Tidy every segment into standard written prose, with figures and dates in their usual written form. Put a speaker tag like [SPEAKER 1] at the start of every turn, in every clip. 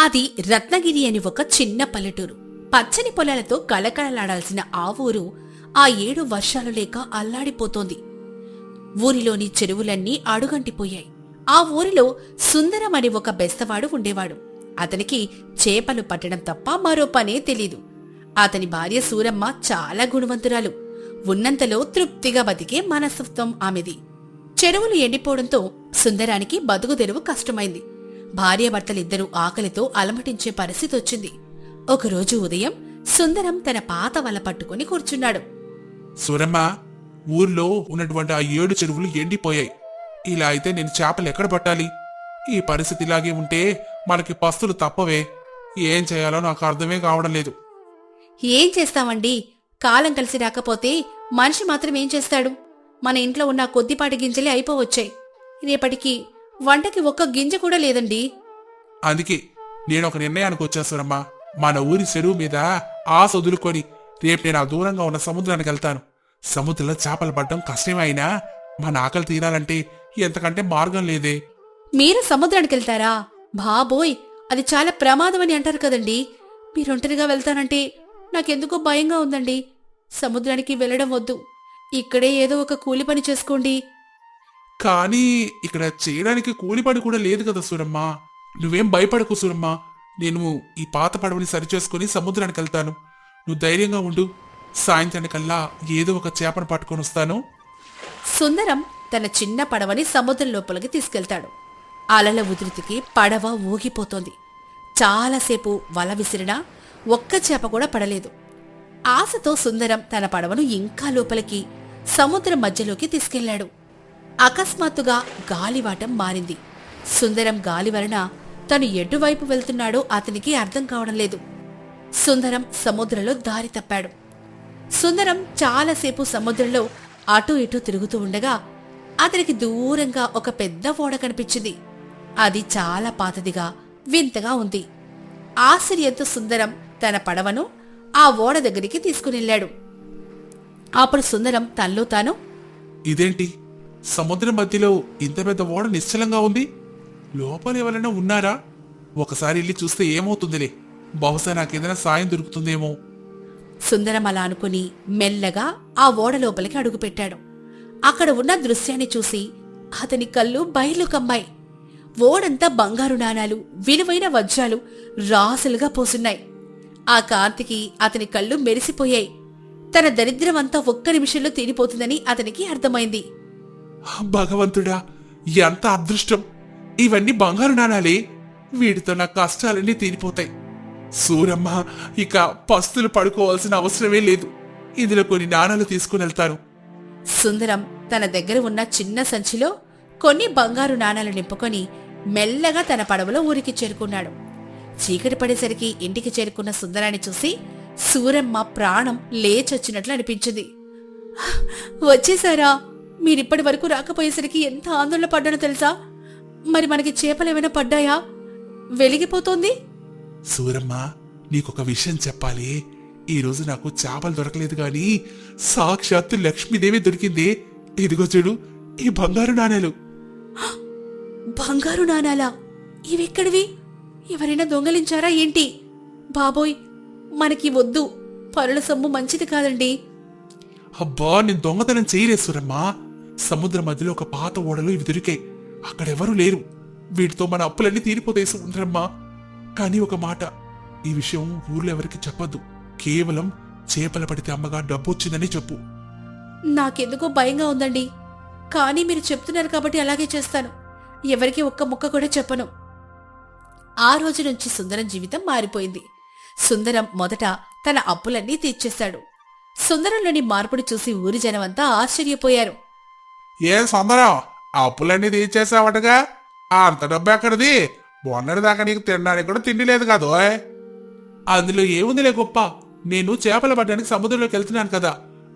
[SPEAKER 1] అది రత్నగిరి అని ఒక చిన్న పల్లెటూరు. పచ్చని పొలాలతో కళకళలాడాల్సిన ఆ ఊరు ఆ 7 వర్షాలు లేక అల్లాడిపోతోంది. ఊరిలోని చెరువులన్నీ అడుగంటిపోయాయి. ఆ ఊరిలో సుందరం అని ఒక బెస్తవాడు ఉండేవాడు. అతనికి చేపలు పట్టడం తప్ప మరో పనే తెలీదు. అతని భార్య సూరమ్మ చాలా గుణవంతురాలు. ఉన్నంతలో తృప్తిగా బతికే మనస్తత్వం ఆమెది. చెరువులు ఎండిపోవడంతో సుందరానికి బతుకు తెరువు కష్టమైంది. భార్యాభర్తలిద్దరూ ఆకలితో అలమటించే పరిస్థితి వచ్చింది. ఒకరోజు ఉదయం సుందరం తన పాత వల పట్టుకుని కూర్చున్నాడు.
[SPEAKER 2] సూరమ్మ, ఊర్లో ఉన్నటువంటి ఆ 7 చెరువులు ఎండిపోయాయి. ఇలా అయితే నేను చేపలు ఎక్కడ పట్టాలి? ఈ పరిస్థితి ఇలాగే ఉంటే మనకి పస్తులు తప్పవే. ఏం చేయాలో నాకు అర్థమే కావడం లేదు.
[SPEAKER 1] ఏం చేస్తామండి, కాలం కలిసి రాకపోతే మనిషి మాత్రం ఏం చేస్తాడు? మన ఇంట్లో ఉన్న కొద్దిపాటి గింజలే అయిపోవచ్చాయి. రేపటికి వంటకి ఒక్క గింజ కూడా లేదండి.
[SPEAKER 2] అందుకే నేను ఒక నిర్ణయానికి వచ్చా సూరమ్మ. మన ఊరి చెరువు మీద ఆశ వదులుకొని రేపు నేను ఆ దూరంగా ఉన్న సముద్రానికి వెళ్తాను. సముద్రంలో చేపలు పడ్డం కష్టమైనా మన ఆకలి తీరాలంటే ఎంతకంటే మార్గం లేదే.
[SPEAKER 1] మీరు సముద్రానికి వెళ్తారా? బాబోయ్, అది చాలా ప్రమాదం అని అంటారు కదండి. మీరొంటరిగా వెళ్తానంటే నాకెందుకో భయంగా ఉందండి. సముద్రానికి వెళ్ళడం వద్దు. ఇక్కడే ఏదో ఒక కూలి పని చేసుకోండి.
[SPEAKER 2] కానీ ఇక్కడ చేయడానికి కూలి పని కూడా లేదు కదా సూరమ్మ. నువ్వేం భయపడకు సూరమ్మ. నేను ఈ పాత పడవని సరిచేసుకుని సముద్రానికి వెళ్తాను. నువ్వు ధైర్యంగా ఉండు. సాయంత్రానికల్లా ఏదో ఒక చేపను పట్టుకొని వస్తాను.
[SPEAKER 1] సుందరం తన చిన్న పడవని సముద్రం లోపలికి తీసుకెళ్తాడు. అలల ఉధృతికి పడవ ఊగిపోతోంది. చాలాసేపు వల విసిరినా ఒక్క చేప కూడా పడలేదు. ఆశతో సుందరం తన పడవను ఇంకా లోపలికి సముద్రం మధ్యలోకి తీసుకెళ్లాడు. అకస్మాత్తుగా గాలివాటం మారింది. సుందరం గాలి వలన తను ఎటువైపు వెళ్తున్నాడో అతనికి అర్థం కావడం లేదు. సుందరం సముద్రంలో దారి తప్పాడు. సుందరం చాలాసేపు సముద్రంలో అటూ ఇటూ తిరుగుతూ ఉండగా అతనికి దూరంగా ఒక పెద్ద ఓడ కనిపించింది. అది చాలా పాతదిగా వింతగా ఉంది. ఆశ్చర్యంతో సుందరం తన పడవను ఆ ఓడ దగ్గరికి తీసుకునెళ్ళాడు. అప్పుడు సుందరం తనలో తాను,
[SPEAKER 2] ఇదేంటి, సముద్రం మధ్యలో ఇంత పెద్ద ఓడ నిశ్చలంగా ఉంది? లోపల ఎవరైనా ఉన్నారా? ఒకసారి వెళ్ళి చూస్తే ఏమవుతుందిలే. బహుశా నాకేదైనా సాయం దొరుకుతుందేమో.
[SPEAKER 1] సుందరం అలా అనుకుని మెల్లగా ఆ ఓడ లోపలికి అడుగుపెట్టాడు. అక్కడ ఉన్న దృశ్యాన్ని చూసి అతని కళ్ళు బయలు కమ్మాయి. ఓడంతా బంగారు నాణాలు, విలువైన వజ్రాలు రాసులుగా పోసున్నాయి. ఆ కాంతికి అతని కళ్ళు మెరిసిపోయాయి. తన దరిద్రమంతా ఒక్క నిమిషంలో తీరిపోతుందని అతనికి అర్థమైంది.
[SPEAKER 2] భగవంతుడా, ఎంత అదృష్టం! ఇవన్నీ బంగారు నాణాలే. వీటితో నా కష్టాలన్నీ తీరిపోతాయి. సూరమ్మ ఇక పస్తులు పడుకోవాల్సిన అవసరమే లేదు. ఇందులో కొన్ని నాణాలు తీసుకుని వెళ్తాను.
[SPEAKER 1] సుందరం తన దగ్గర ఉన్న చిన్న సంచిలో కొన్ని బంగారు నాణాలు నింపుకొని మెల్లగా తన పడవలో ఊరికి చేరుకున్నాడు. చీకటి పడేసరికి ఇంటికి చేరుకున్న సుందరాన్ని చూసి సూరమ్మ ప్రాణం లేచొచ్చినట్లు అనిపించింది. వచ్చేసారా? మీరిప్పటి వరకు రాకపోయేసరికి ఎంత ఆందోళన పడ్డానో తెలుసా? మరి మనకి చేపలేమైనా పడ్డాయా? వెలిగిపోతోంది.
[SPEAKER 2] సూరమ్మ, నీకొక విషయం చెప్పాలి. ఈరోజు నాకు చేపలు దొరకలేదు గాని సాక్షాత్తు లక్ష్మీదేవి దొరికింది. ఇదిగో చూడు, ఈ బంగారు నాణేలు.
[SPEAKER 1] బంగారు నాణాలా? ఇవెక్కడివి? ఎవరైనా దొంగలించారా ఏంటి? బాబోయ్, మనకి వద్దు. పరుల సొమ్ము మంచిది కాదండి.
[SPEAKER 2] అబ్బా, నేను దొంగతనం చేయలేదు సూరమ్మ. సముద్రం మధ్యలో ఒక పాత ఓడలు ఇవి దొరికాయి. అక్కడెవరూ లేరు. వీటితో మన అప్పులన్నీ తీరిపోతాయి సుందరమ్మ. కానీ ఒక మాట, ఈ విషయం ఊర్లో ఎవరికి చెప్పొద్దు. కేవలం చేపల పడితే అమ్మగా డబ్బు వచ్చిందని చెప్పు.
[SPEAKER 1] నాకెందుకో భయంగా ఉందండి. కానీ మీరు చెప్తున్నారు కాబట్టి అలాగే చేస్తాను. ఎవరికి ఒక్క ముక్క కూడా చెప్పను. ఆ రోజు నుంచి సుందరం జీవితం మారిపోయింది. సుందరం మొదట తన అప్పులన్నీ తీర్చేశాడు. సుందరంలోని మార్పును చూసి ఊరి జనమంతా ఆశ్చర్యపోయారు.
[SPEAKER 2] ఏం సుందరం, ఆ అప్పులన్నీ తీర్చేసావటగా? అంత డబ్బు ఎక్కడిది? మొన్నటిదాకా నీకు తినడానికి కూడా తిండి లేదు కాదు. అందులో ఏముందిలే గొప్ప. నేను చేపలు పట్టడానికి సముద్రంలోకి వెళ్తున్నాను కదా,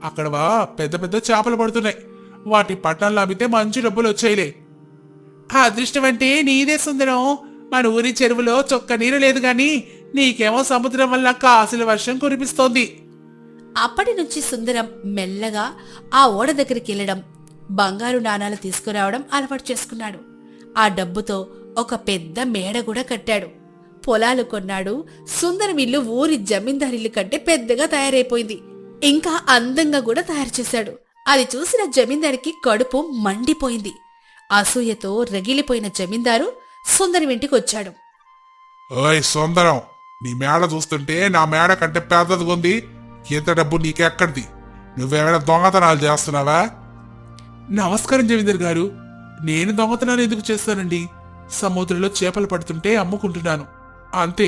[SPEAKER 2] అక్కడ పెద్ద పెద్ద చేపలు పడుతున్నాయి. వాటి పట్టణంలో అమ్మితే మంచి డబ్బులు వచ్చాయిలే. ఆ అదృష్టం అంటే నీదే సుందరం. మన ఊరి చెరువులో చొక్క నీరు లేదు గాని నీకేమో సముద్రం వల్ల కాసుల వర్షం కురిపిస్తోంది.
[SPEAKER 1] అప్పటి నుంచి సుందరం మెల్లగా ఆ ఓడ దగ్గరికి వెళ్లడం, బంగారు నాణాలు తీసుకురావడం అలవాటు చేసుకున్నాడు. ఆ డబ్బుతో ఒక పెద్ద మేడ కూడా కట్టాడు. పొలాలు కొన్నాడు. సుందరం ఇల్లు ఊరి జమీందారిల్లు కంటే పెద్దగా తయారైపోయింది. ఇంకా అందంగా కూడా తయారు చేశాడు. అది చూసిన జమీందారికి కడుపు మండిపోయింది. అసూయతో రగిలిపోయిన జమీందారు సుందరం ఇంటికి వచ్చాడు.
[SPEAKER 2] ఓయ్ సుందరం, నీ మేడ చూస్తుంటే నా మేడ కంటే పెద్దదిగా ఉంది. ఇంత డబ్బు నీకెక్కడిది? నువ్వేమైనా దొంగతనాలు చేస్తున్నావా?
[SPEAKER 3] నమస్కారం జమీందార్ గారు. నేను దొంగతనాలు ఎందుకు చేస్తానండి? సముద్రంలో చేపలు పడుతుంటే అమ్ముకుంటున్నాను అంతే.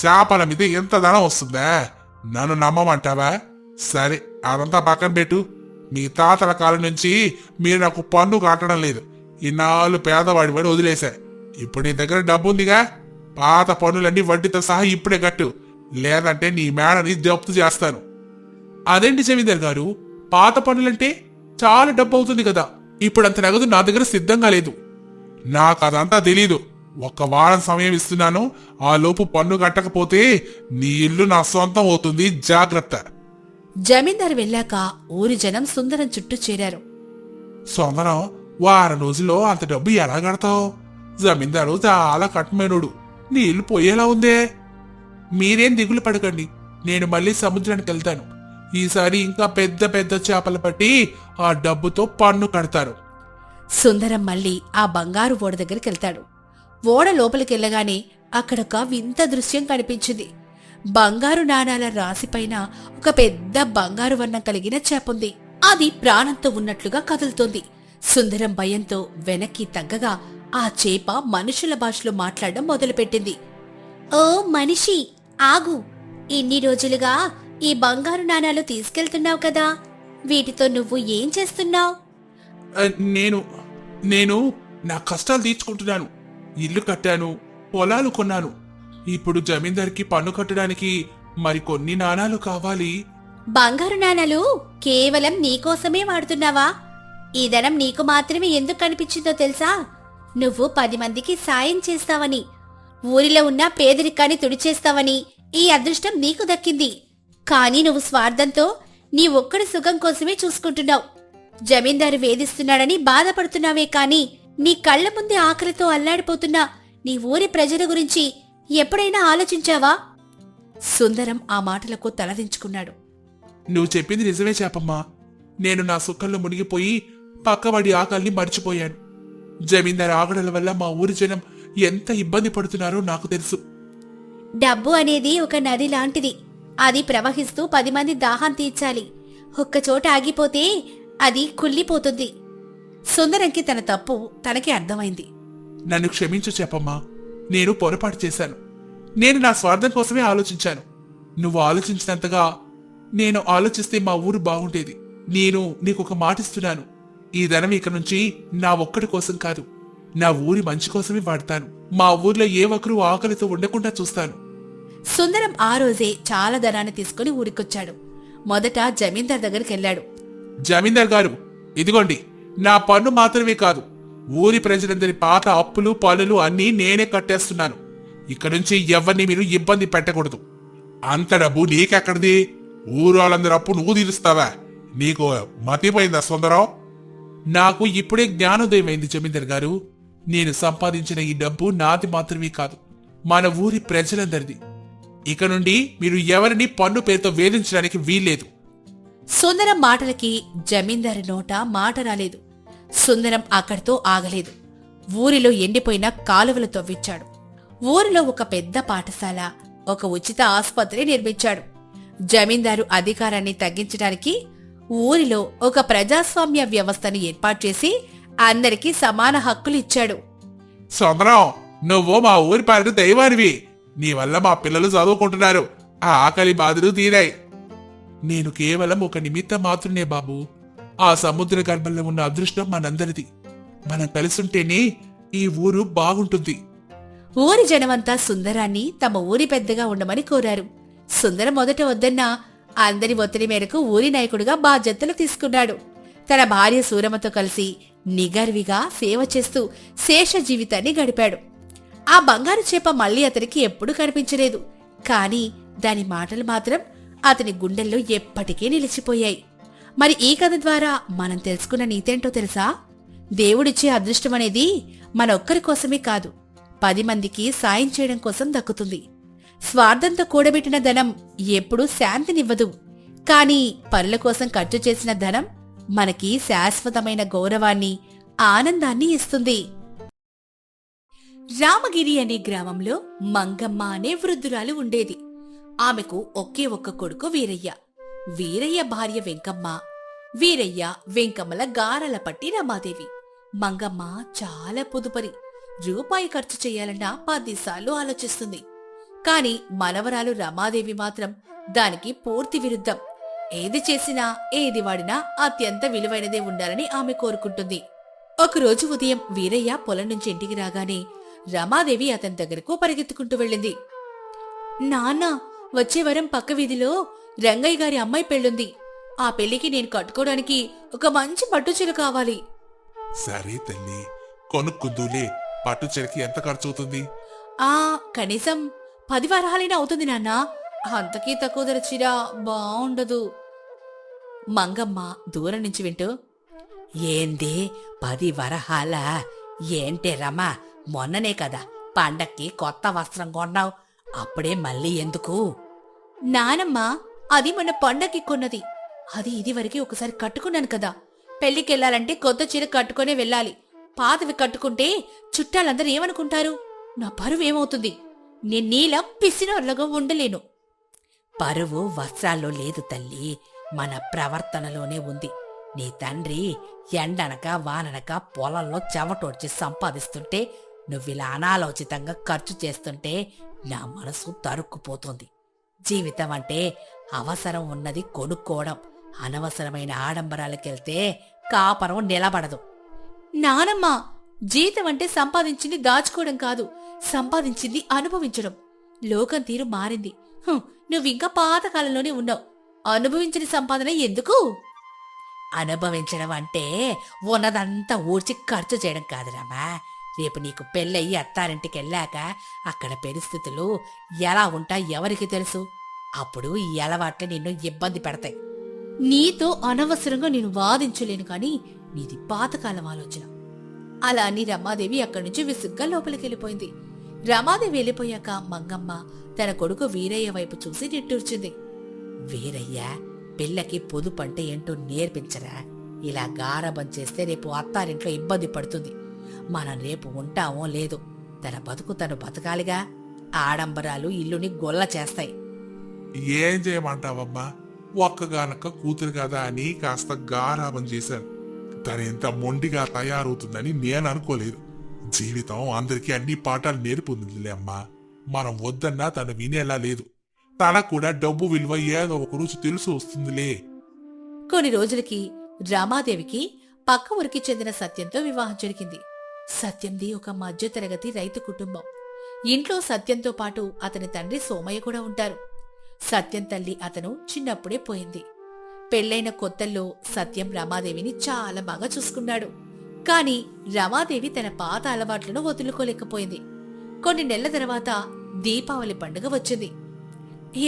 [SPEAKER 2] చేపల మీద ఎంత ధనం వస్తుందా? నన్ను నమ్మమంటావా? సరే, అదంతా పక్కన పెట్టు. మీ తాతల కాలం నుంచి మీరు నాకు పన్ను కట్టడం లేదు. ఇన్నాళ్ళు పేదవాడి పడి వదిలేశా. ఇప్పుడు నీ దగ్గర డబ్బు ఉందిగా, పాత పన్నులన్నీ వడ్డీతో సహా ఇప్పుడే కట్టు. లేదంటే నీ మేడని జప్తు చేస్తాను.
[SPEAKER 3] అదేంటి జమీందార్ గారు, పాత పనులంటే చాలా డబ్బు అవుతుంది కదా. ఇప్పుడు అంత నగదు నా దగ్గర సిద్ధంగా లేదు.
[SPEAKER 2] నాకు అదంతా తెలీదు. 1 వారం సమయం ఇస్తున్నాను. ఆ లోపు పన్ను కట్టకపోతే నీ ఇల్లు నా సొంతం అవుతుంది. జాగ్రత్త.
[SPEAKER 1] జమీందారు వెళ్ళాక ఊరి జనం సుందరం చుట్టూ చేరారు.
[SPEAKER 2] సుందరం, వారం రోజుల్లో అంత డబ్బు ఎలా కడతావు? జమీందారు చాలా కఠినమైనడు. నీ ఇల్లు పోయేలా ఉందే.
[SPEAKER 3] మీరేం దిగులు పడకండి, నేను మళ్ళీ సముద్రానికి వెళ్తాను. ఈసారి ఇంకా పెద్ద పెద్ద చేపలు పట్టి ఆ డబ్బుతో పన్ను కడతారు.
[SPEAKER 1] సుందరం మళ్ళీ ఆ బంగారు ఓడ దగ్గరికి వెళ్తాడు. ఓడ లోపలికెళ్ళగానే అక్కడొక వింత దృశ్యం కనిపించింది. బంగారు నాణాల రాశిపైన ఒక పెద్ద బంగారు వర్ణం కలిగిన చేపుంది. అది ప్రాణంతో ఉన్నట్లుగా కదులుతోంది. సుందరం భయంతో వెనక్కి తగ్గగా ఆ చేప మనుషుల భాషలో మాట్లాడడం మొదలుపెట్టింది. ఓ మనిషి, ఆగు! ఇన్ని రోజులుగా ఈ బంగారు నాణాలు తీసుకెళ్తున్నావు కదా, వీటితో నువ్వు ఏం చేస్తున్నావు?
[SPEAKER 3] నేను నా కష్టాలు తీర్చుకుంటున్నాను. ఇల్లు కట్టాను, పొలాలు కొన్నాను. ఇప్పుడు జమీందార్కి పన్ను కట్టడానికి మరికొన్ని నాణాలు కావాలి.
[SPEAKER 1] బంగారు నాణాలు కేవలం నీకోసమే వాడుతున్నావా? ఈ ధనం నీకు మాత్రమే ఎందుకు కనిపించిందో తెలుసా? నువ్వు 10 మందికి సాయం చేస్తావని, ఊరిలో ఉన్న పేదరికాన్ని తుడిచేస్తావని ఈ అదృష్టం నీకు దక్కింది. కానీ నువ్వు స్వార్థంతో నీ ఒక్కడి సుఖం కోసమే చూసుకుంటున్నావు. జమీందారు వేధిస్తున్నాడని బాధపడుతున్నావే కాని నీ కళ్ల ముందే ఆకలితో అల్లాడిపోతున్నా నీ ఊరి ప్రజల గురించి ఎప్పుడైనా ఆలోచించావా? సుందరం ఆ మాటలకు తలదించుకున్నాడు.
[SPEAKER 3] నువ్వు చెప్పింది నిజమే చేపమ్మా. నేను నా సుఖంలో మునిగిపోయి పక్కవాడి ఆకలిని మర్చిపోయాను. జమీందారు ఆగడాల వల్ల మా ఊరి జనం ఎంత ఇబ్బంది పడుతున్నారో నాకు తెలుసు.
[SPEAKER 1] డబ్బు అనేది ఒక నది లాంటిది. అది ప్రవహిస్తూ 10 మంది దాహం తీర్చాలి. ఒక్కచోట ఆగిపోతే అది కుళ్ళిపోతుంది. సుందరంకి తన తప్పు తనకి అర్థమైంది.
[SPEAKER 3] నన్ను క్షమించు చెప్పమ్మా. నేను పొరపాటు చేశాను. నేను నా స్వార్థం కోసమే ఆలోచించాను. నువ్వు ఆలోచించినంతగా నేను ఆలోచిస్తే మా ఊరు బాగుండేది. నేను నీకొక మాటిస్తున్నాను. ఈ ధనం ఇక నుంచి నా ఒక్కడి కోసం కాదు, నా ఊరి మంచి కోసమే వాడతాను. మా ఊర్లో ఏ ఒక్కరూ ఆకలితో ఉండకుండా చూస్తాను.
[SPEAKER 1] సుందరం ఆ రోజే చాలా ధనాన్ని తీసుకుని ఊరికొచ్చాడు. మొదట జమీందార్ దగ్గరికి వెళ్ళాడు.
[SPEAKER 3] జమీందార్ గారు, ఇదిగోండి, నా పన్ను మాత్రమే కాదు, ఊరి ప్రజలందరి పాత అప్పులు పనులు అన్నీ నేనే కట్టేస్తున్నాను. ఇక నుంచి ఎవరిని మీరు ఇబ్బంది పెట్టకూడదు.
[SPEAKER 2] అంత డబ్బు నీకెక్కడిది? ఊరు వాళ్ళందరూ అప్పు నువ్వు తీరుస్తావా? నీకు మతిపోయిందా సుందరం?
[SPEAKER 3] నాకు ఇప్పుడే జ్ఞానోదయం అయింది జమీందార్ గారు. నేను సంపాదించిన ఈ డబ్బు నాది మాత్రమే కాదు, మన ఊరి ప్రజలందరిది. ఇక నుండి మీరు ఎవరిని పన్ను పేరుతో వేధించడానికి వీల్లేదు.
[SPEAKER 1] సుందరం మాటలకి జమీందారు నోట మాట రాలేదు. సుందరం అక్కడితో ఆగలేదు. ఊరిలో ఎండిపోయిన కాలువలు తవ్వించాడు. ఊరిలో ఒక పెద్ద పాఠశాల, ఒక ఉచిత ఆసుపత్రి నిర్మించాడు. జమీందారు అధికారాన్ని తగ్గించడానికి ఊరిలో ఒక ప్రజాస్వామ్య వ్యవస్థను ఏర్పాటు చేసి అందరికీ సమాన హక్కులు ఇచ్చాడు.
[SPEAKER 2] సుందరం, నువ్వు మా ఊరి పాలిట దైవానివి. నీ వల్ల మా పిల్లలు చదువుకుంటున్నారు. ఆ ఆకలి బాధలు తీరాయి.
[SPEAKER 3] నేను కేవలం ఒక నిమిత్త మాత్రమే బాబు. ఆ సముద్ర గర్భంలో ఉన్న అదృష్టం మనందరిది. మనం కలిసుంటేనే ఈ ఊరు బాగుంటుంది.
[SPEAKER 1] ఊరి జనమంతా సుందరాన్ని తమ ఊరి పెద్దగా ఉండమని కోరారు. సుందరం మొదట వద్దన్నా అందరి ఒత్తిడి మేరకు ఊరి నాయకుడిగా బాధ్యతలు తీసుకున్నాడు. తన భార్య సూరమ్మతో కలిసి నిగర్విగా సేవ చేస్తూ శేష జీవితాన్ని గడిపాడు. ఆ బంగారు చేప మళ్లీ అతనికి ఎప్పుడూ కనిపించలేదు. కాని దాని మాటలు మాత్రం అతని గుండెల్లో ఎప్పటికీ నిలిచిపోయాయి. మరి ఈ కథ ద్వారా మనం తెలుసుకున్న నీతేంటో తెలుసా? దేవుడిచ్చే అదృష్టమనేది మన ఒక్కరి కోసమే కాదు, 10 మందికి సాయం చేయడం కోసం దక్కుతుంది. స్వార్థంతో కూడబెట్టిన ధనం ఎప్పుడూ శాంతినివ్వదు. కానీ పరుల కోసం ఖర్చు చేసిన ధనం మనకి శాశ్వతమైన గౌరవాన్ని, ఆనందాన్ని ఇస్తుంది. రామగిరి అనే గ్రామంలో మంగమ్మ అనే వృద్ధురాలు ఉండేది. ఆమెకు ఒకే ఒక్క కొడుకు వీరయ్య. వీరయ్య భార్య వెంకమ్మ. వీరయ్య వెంకమ్మల గారల పట్టి రమాదేవి. మంగమ్మ చాలా పొదుపరి. రూపాయి ఖర్చు చేయాలన్నా 10 సార్లు ఆలోచిస్తుంది. కాని మనవరాలు రమాదేవి మాత్రం దానికి పూర్తి విరుద్ధం. ఏది చేసినా, ఏది వాడినా అత్యంత విలువైనదే ఉండాలని ఆమె కోరుకుంటుంది. ఒకరోజు ఉదయం వీరయ్య పొలం నుంచి ఇంటికి రాగానే రమాదేవి అతని దగ్గరకు పరిగెత్తుకుంటూ వెళ్ళింది. నాన్న, వచ్చే వారం పక్క వీధిలో రంగయ్య గారి అమ్మాయి పెళ్ళుంది. ఆ పెళ్లికి నేను కట్టుకోవడానికి ఒక మంచి పట్టుచీర కావాలి.
[SPEAKER 2] సరే తల్లి, కొనుక్కుందులే. పట్టు చీరకి ఎంత ఖర్చు అవుతుంది?
[SPEAKER 1] కనీసం 10 వరహాలైనా అవుతుంది నాన్న. అంతకీ తక్కువ ధర చీర బావుండదు. మంగమ్మ దూరం నుంచి వింటూ, ఏంది 10 వరహాల? ఏంటే రమా, మొన్ననే కదా పండక్కి కొత్త వస్త్రం కొన్నావు, అప్పుడే మళ్ళీ ఎందుకు? నానమ్మ, అది మొన్న పండక్కి కొన్నది. అది ఇదివరకే ఒకసారి కట్టుకున్నాను కదా. పెళ్లికెళ్లాలంటే కొత్త చీర కట్టుకునే వెళ్ళాలి. పాతవి కట్టుకుంటే చుట్టాలందరూ ఏమనుకుంటారు? నా పరువు ఏమవుతుంది? నేను నీలా పిసినోర్లుగా ఉండలేను. పరువు వస్త్రాల్లో లేదు తల్లి, మన ప్రవర్తనలోనే ఉంది. నీ తండ్రి ఎండనక వాననక పొలంలో చెవటోడ్చి సంపాదిస్తుంటే నువ్విలా అనాలోచితంగా ఖర్చు చేస్తుంటే నా మనసు తరుక్కుపోతుంది. జీవితం అంటే అవసరం ఉన్నది కొనుక్కోవడం. అనవసరమైన ఆడంబరాలకెళ్తే కాపరం నిలబడదు. నానమ్మ, జీతం అంటే సంపాదించింది దాచుకోవడం కాదు, సంపాదించింది అనుభవించడం. లోకం తీరు మారింది. నువ్వింకా పాతకాలంలోనే ఉన్నావు. అనుభవించిన సంపాదన ఎందుకు? అనుభవించడం అంటే ఉన్నదంతా ఊడ్చి ఖర్చు చేయడం కాదురామా. రేపు నీకు పెళ్ళయి అత్తారింటికెళ్ళాక అక్కడ పరిస్థితులు ఎలా ఉంటా ఎవరికి తెలుసు? అప్పుడు ఈ అలవాట్లు నిన్ను ఇబ్బంది పెడతాయి. నీతో అనవసరంగా నేను వాదించలేను కాని నీది పాతకాలం ఆలోచన. అలా అని రమాదేవి అక్కడి నుంచి విసుగ్గా లోపలికెళ్ళిపోయింది. రమాదేవి వెళ్ళిపోయాక మంగమ్మ తన కొడుకు వీరయ్య వైపు చూసి నిట్టూర్చింది. వీరయ్య, పిల్లకి పొదుపంటే ఏంటో నేర్పించరా? ఇలా గారాబం చేస్తే రేపు అత్తారింట్లో ఇబ్బంది పడుతుంది. మనం రేపు ఉంటామో లేదు, తన బతుకు తను బతకాలిగా. ఆడంబరాలు ఇల్లుని గొల్ల చేస్తాయి.
[SPEAKER 2] ఏం చేయమంటావమ్మా? ఒక్కగానొక్క కూతురు కదా అని కాస్త గారాబం చేశాను. తనెంత మొండిగా తయారవుతుందని నేను అనుకోలేదు. జీవితం అందరికీ అన్ని పాఠాలు నేర్పుతుందిలే అమ్మా. మనం వద్దన్నా తను వినేలా లేదు. తనకు కూడా డబ్బు విలువ ఏదో ఒక రోజు తెలుసు వస్తుందిలే.
[SPEAKER 1] కొన్ని రోజులకి రామాదేవికి పక్క ఊరికి చెందిన సత్యంతో వివాహం జరిగింది. సత్యంది ఒక మధ్యతరగతి రైతు కుటుంబం. ఇంట్లో సత్యంతో పాటు అతని తండ్రి సోమయ్య కూడా ఉంటారు. సత్యం తల్లి అతను చిన్నప్పుడే పోయింది. పెళ్లైన కొత్తల్లో సత్యం రమాదేవిని చాలా బాగా చూసుకున్నాడు. కాని రమాదేవి తన పాత అలవాట్లను వదులుకోలేకపోయింది. కొన్ని నెలల తర్వాత దీపావళి పండుగ వచ్చింది.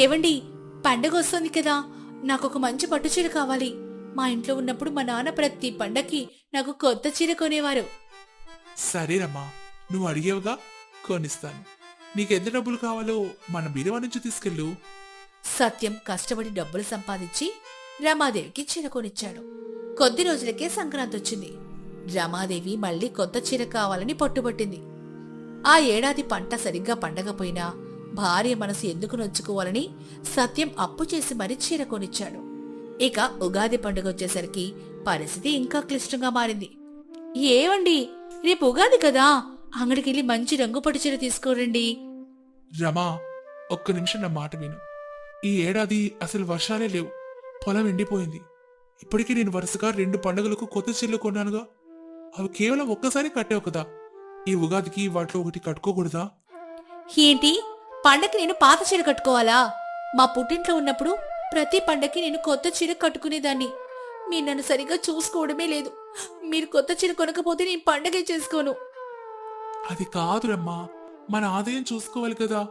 [SPEAKER 1] ఏవండి, పండుగ వస్తుంది కదా, నాకొక మంచి పట్టుచీర కావాలి. మా ఇంట్లో ఉన్నప్పుడు మా నాన్న ప్రతి పండక్కి నాకు కొత్త చీర కొనేవారు.
[SPEAKER 3] సరేరమ్మా, నువ్వు అడిగేవుగా, కొనిస్తాను. నీకెంత డబ్బులు కావాలో మన బీరువా నుంచి తీసుకెళ్ళు.
[SPEAKER 1] సత్యం కష్టపడి డబ్బులు సంపాదించి రమాదేవికి చీర కొనిచ్చాడు. కొద్ది రోజులకే సంక్రాంతి వచ్చింది. రమాదేవి మళ్లీ కొత్త చీర కావాలని పట్టుబట్టింది. ఆ ఏడాది పంట సరిగ్గా పండగపోయినా భార్య మనసు ఎందుకు నొచ్చుకోవాలని సత్యం అప్పు చేసి మరీ చీర కొనిచ్చాడు. ఇక ఉగాది పండుగ వచ్చేసరికి పరిస్థితి ఇంకా క్లిష్టంగా మారింది. ఏవండి, రేపు ఉగాది కదా, అంగడికెళ్ళి మంచి రంగు పట్టు చీర తీసుకోరండి.
[SPEAKER 3] రమా, ఒక్క నిమిషం నా మాట విను. ఈ ఏడాది అసలు వర్షాలే లేవు, పొలం ఎండిపోయింది. ఇప్పటికీ నేను వరుసగా 2 పండుగలకు కొత్త చీరలు కొన్నానుగా. అవి కేవలం ఒక్కసారి కట్టావు కదా. ఈ ఉగాదికి వాటిలో ఒకటి కట్టుకోకూడదా?
[SPEAKER 1] ఏంటి, పండగకి నేను పాత చీర కట్టుకోవాలా? మా పుట్టింట్లో ఉన్నప్పుడు ప్రతి పండగకి నేను కొత్త చీర కట్టుకునేదాన్ని. మీరు నన్ను సరిగ్గా చూసుకోవడమే లేదు. మీరు కొత్త చీర కొనకపోతే నేను పండగే చేసుకోను.
[SPEAKER 3] అది కాదురమ్మా, మన ఆదాయం చూసుకోవాలి కదా.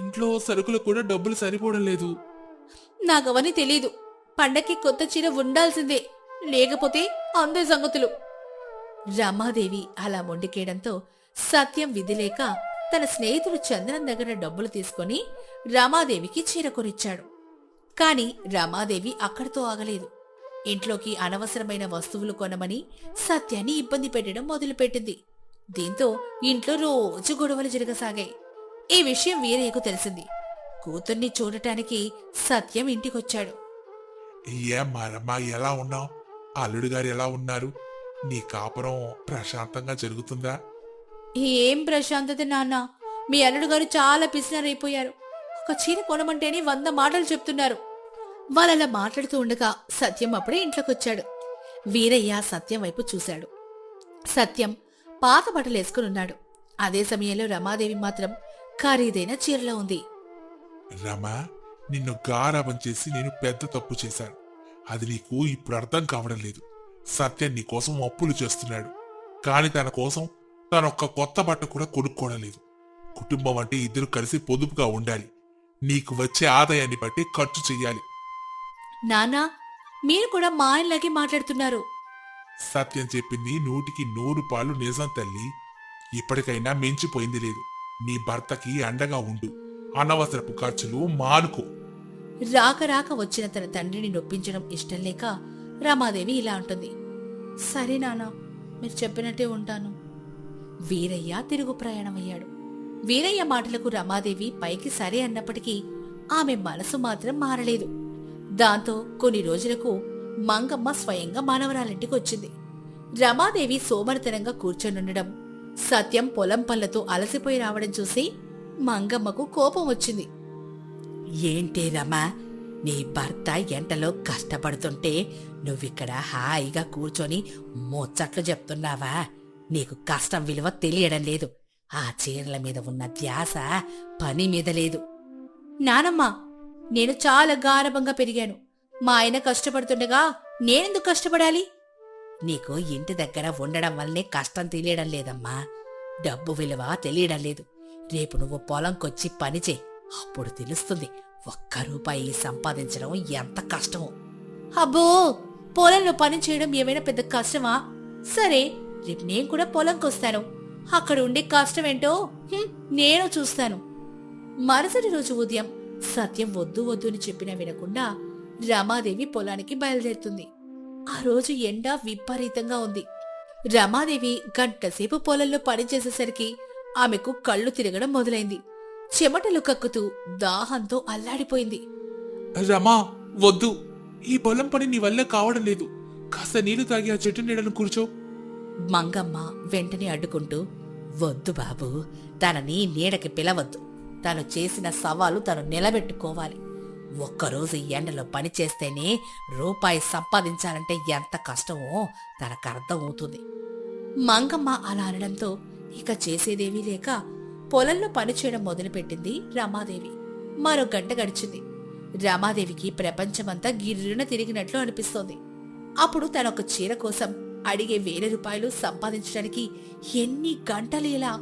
[SPEAKER 3] ఇంట్లో సరుకులకు కూడా డబ్బులు సరిపోవడం లేదు.
[SPEAKER 1] నాకవన్నీ తెలీదు. పండక్కి కొత్త చీర ఉండాల్సిందే, లేకపోతే అందే సంగతులు. రమాదేవి అలా మొండికేయడంతో సత్యం విధి లేక తన స్నేహితుడు చంద్రన్ దగ్గర డబ్బులు తీసుకొని రమాదేవికి చీర కొనిచ్చాడు. కాని రమాదేవి అక్కడితో ఆగలేదు. ఇంట్లోకి అనవసరమైన వస్తువులు కొనమని సత్యాన్ని ఇబ్బంది పెట్టడం మొదలుపెట్టింది. దీంతో ఇంట్లో రోజు గొడవలు జరగసాగాయి. ఈ విషయం వీరయ్యకు తెలిసింది. కూతుర్ని చూడటానికి సత్యం ఇంటికొచ్చాడు.
[SPEAKER 3] ఏమ్మా రమ్మా, ఎలా ఉన్నావు? అల్లుడు గారు ఎలా ఉన్నారు? నీ కాపురం ప్రశాంతంగా జరుగుతుందా?
[SPEAKER 1] ఏం ప్రశాంతత నాన్న, మీ అల్లుడు గారు చాలా పిసినారైపోయారు. ఒక చీర కొనమంటేనే 100 మాటలు చెప్తున్నారు. వాళ్ళలా మాట్లాడుతూ ఉండగా సత్యం అప్పుడే ఇంట్లోకొచ్చాడు. వీరయ్య సత్యం వైపు చూశాడు. సత్యం పాత బట్టలు వేసుకునున్నాడు. అదే సమయంలో రమాదేవి మాత్రం ఖరీదైన చీరలో ఉంది.
[SPEAKER 3] రమా, నిన్ను గారాబం చేసి నేను పెద్ద తప్పు చేశాను. అది నీకు ఇప్పుడు అర్థం కావడం లేదు. సత్యం నీ కోసం అప్పులు చేస్తున్నాడు. కాని తన కోసం తనొక్క కొత్త బట్ట కూడా కొనుక్కోవడం లేదు. కుటుంబం అంటే ఇద్దరు కలిసి పొదుపుగా ఉండాలి. నీకు వచ్చే ఆదాయాన్ని బట్టి ఖర్చు చెయ్యాలి.
[SPEAKER 1] నాన్నా, మీరు కూడా మా ఆయనలాగే మాట్లాడుతున్నారు.
[SPEAKER 3] సత్యం చెప్పింది 100% నిజం తల్లి. ఇప్పటికైనా మించిపోయింది లేదు. నీ భర్తకి అండగా ఉండు. అనవసరపు ఖర్చులు మానుకో.
[SPEAKER 1] రాక రాక వచ్చిన తన తండ్రిని నొప్పించడం ఇష్టం లేక రమాదేవి ఇలా అంటుంది. సరే నాన్న, మీరు చెప్పినట్టే ఉంటాను. వీరయ్య తిరుగు ప్రయాణమయ్యాడు. వీరయ్య మాటలకు రమాదేవి పైకి సరే అన్నప్పటికీ ఆమె మనసు మాత్రం మారలేదు. దాంతో కొన్ని రోజులకు మంగమ్మ స్వయంగా మనవరాలింటికి వచ్చింది. రమాదేవి సోమరితనంగా కూర్చొనుండడం, సత్యం పొలం పనులతో అలసిపోయి రావడం చూసి మంగమ్మకు కోపం వచ్చింది. ఏంటి రమా, నీ భర్త ఎంటలో కష్టపడుతుంటే నువ్విక్కడ హాయిగా కూర్చొని ముచ్చట్లు చెప్తున్నావా? నీకు కష్టం విలువ తెలియడం లేదు. ఆ చీరల మీద ఉన్న ధ్యాస పని మీద లేదు. నానమ్మా, నేను చాలా గారభంగా పెరిగాను. మా ఆయన కష్టపడుతుండగా నేనెందుకు కష్టపడాలి? నీకు ఇంటి దగ్గర ఉండడం వల్లనే కష్టం తెలియడం లేదమ్మా. డబ్బు విలువ తెలియడం లేదు. రేపు నువ్వు పొలంకొచ్చి పనిచే, అప్పుడు తెలుస్తుంది ₹1 సంపాదించడం ఎంత కష్టమో. అబ్బో, పొలంలో పని చేయడం ఏమైనా పెద్ద కష్టమా? సరే, రేపు నేను కూడా పొలంకొస్తాను. అక్కడ ఉండే కష్టమేంటో నేను చూస్తాను. మరుసటి రోజు ఉదయం సత్యం వద్దు వద్దు అని చెప్పినా వినకుండా రమాదేవి పొలానికి బయలుదేరుతుంది. ఆ రోజు ఎండ విపరీతంగా ఉంది. రమాదేవి గంటసేపు పొలంలో పనిచేసేసరికి ఆమెకు కళ్ళు తిరగడం మొదలైంది. చెమటలు కక్కుతూ దాహంతో అల్లాడిపోయింది.
[SPEAKER 3] రమా, వద్దు. ఈ పొలం పని నీ వల్ల కావడం లేదు. కాస్త నీళ్లు తాగి ఆ చెట్టు నీడను కూర్చో.
[SPEAKER 1] మంగమ్మ వెంటనే అడ్డుకుంటూ, వద్దు బాబు, తనని నీడకి పిలవద్దు. తను చేసిన సవాలు తను నిలబెట్టుకోవాలి. ఒక్కరోజు ఎండలో పనిచేస్తేనే ₹1 సంపాదించాలంటే ఎంత కష్టమో తనకర్థం అవుతుంది. మంగమ్మ అలా అనడంతో ఇక చేసేదేమీ లేక పొలంలో పనిచేయడం మొదలుపెట్టింది రమాదేవి. మరో గంట గడిచింది. రమాదేవికి ప్రపంచమంతా గిర్రున తిరిగినట్లు అనిపిస్తోంది. అప్పుడు తనొక చీర కోసం అడిగే ₹1000 సంపాదించడానికి ఎన్ని గంటలు ఇలా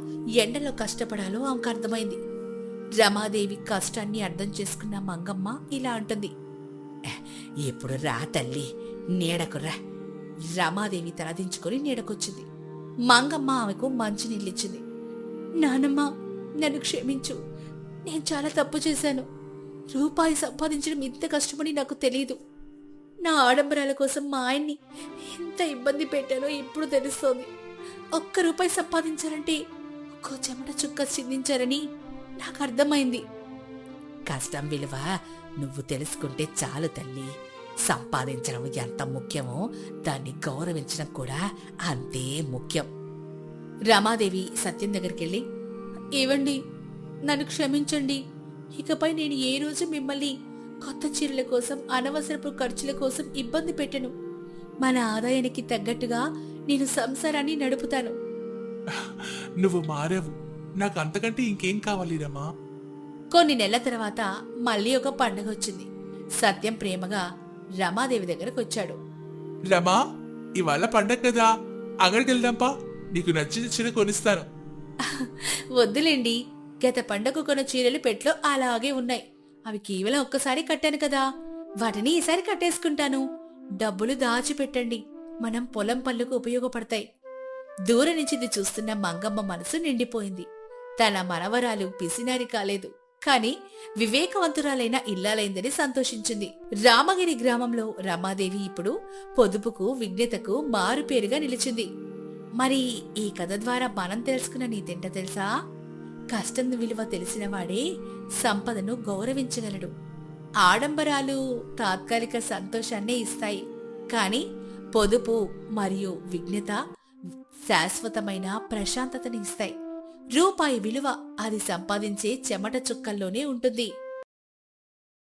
[SPEAKER 1] ఎండలో కష్టపడాలో ఆమెకు అర్థమైంది. రమాదేవి కష్టాన్ని అర్థం చేసుకున్న మంగమ్మ ఇలా అంటుంది. ఇప్పుడు రా తల్లి, నీడకురా. రమాదేవి తలదించుకొని నీడకొచ్చింది. మంగమ్మ ఆమెకు మంచినీళ్ళిచ్చింది. నానమ్మ, నన్ను క్షమించు. నేను చాలా తప్పు చేశాను. ₹1 సంపాదించడం ఇంత కష్టమని నాకు తెలియదు. నా ఆడంబరాల కోసం మా ఆయన్ని ఎంత ఇబ్బంది పెట్టానో ఇప్పుడు తెలుస్తోంది. ₹1 సంపాదించాలంటే ఒక్కో చెమట చుక్క చిందించారని నాకు అర్థమైంది. కష్టం విలువ నువ్వు తెలుసుకుంటే చాలు తల్లి. సంపాదించడం ఎంత ముఖ్యమో దాన్ని గౌరవించడం కూడా అంతే ముఖ్యం. రమాదేవి సత్యం దగ్గరికెళ్ళి, ఏవండి, నన్ను క్షమించండి. ఇకపై నేను ఏ రోజు మిమ్మల్ని కొత్త చీరల కోసం, అనవసరపు ఖర్చుల కోసం ఇబ్బంది పెట్టను. మన ఆదాయానికి తగ్గట్టుగా నేను సంసారాన్ని నడుపుతాను.
[SPEAKER 3] నువ్వు మారావు. నాకు అంతకంటే ఇంకేం కావాలి రమా?
[SPEAKER 1] కొన్ని నెలల తర్వాత మళ్ళీ ఒక పండగ వచ్చింది. సత్యం ప్రేమగా రమాదేవి దగ్గరకు వచ్చాడు.
[SPEAKER 3] రమా, ఇవాళ పండగ కదా, అంగడికి వెళ్దాంపా. నీకు నచ్చిన చీర కొనిస్తాను.
[SPEAKER 1] వద్దులేండి, గత పండగ కొన్న చీరలు పెట్లో అలాగే ఉన్నాయి. అవి కేవలం ఒక్కసారి కట్టాను కదా, వాటిని ఈసారి కట్టేసుకుంటాను. డబ్బులు దాచిపెట్టండి, మనం పొలం పనులకు ఉపయోగపడతాయి. దూరం నుంచి ఇది చూస్తున్న మంగమ్మ మనసు నిండిపోయింది. తన మనవరాలు పిసినారి కాలేదు, కాని వివేకవంతురాలైన ఇల్లాలైందని సంతోషించింది. రామగిరి గ్రామంలో రమాదేవి ఇప్పుడు పొదుపుకు విజ్ఞతకు మారుపేరుగా నిలిచింది. మరి ఈ కథ ద్వారా మనం తెలుసుకున్న నీతేంటో తెలుసా? కష్టం విలువ తెలిసినవాడే సంపదను గౌరవించగలడు. ఆడంబరాలు తాత్కాలిక సంతోషాన్నే ఇస్తాయి, కాని పొదుపు మరియు విజ్ఞత శాశ్వతమైన ప్రశాంతతని ఇస్తాయి. రూపాయి విలువ అది సంపాదించే చెమట చుక్కల్లోనే ఉంటుంది.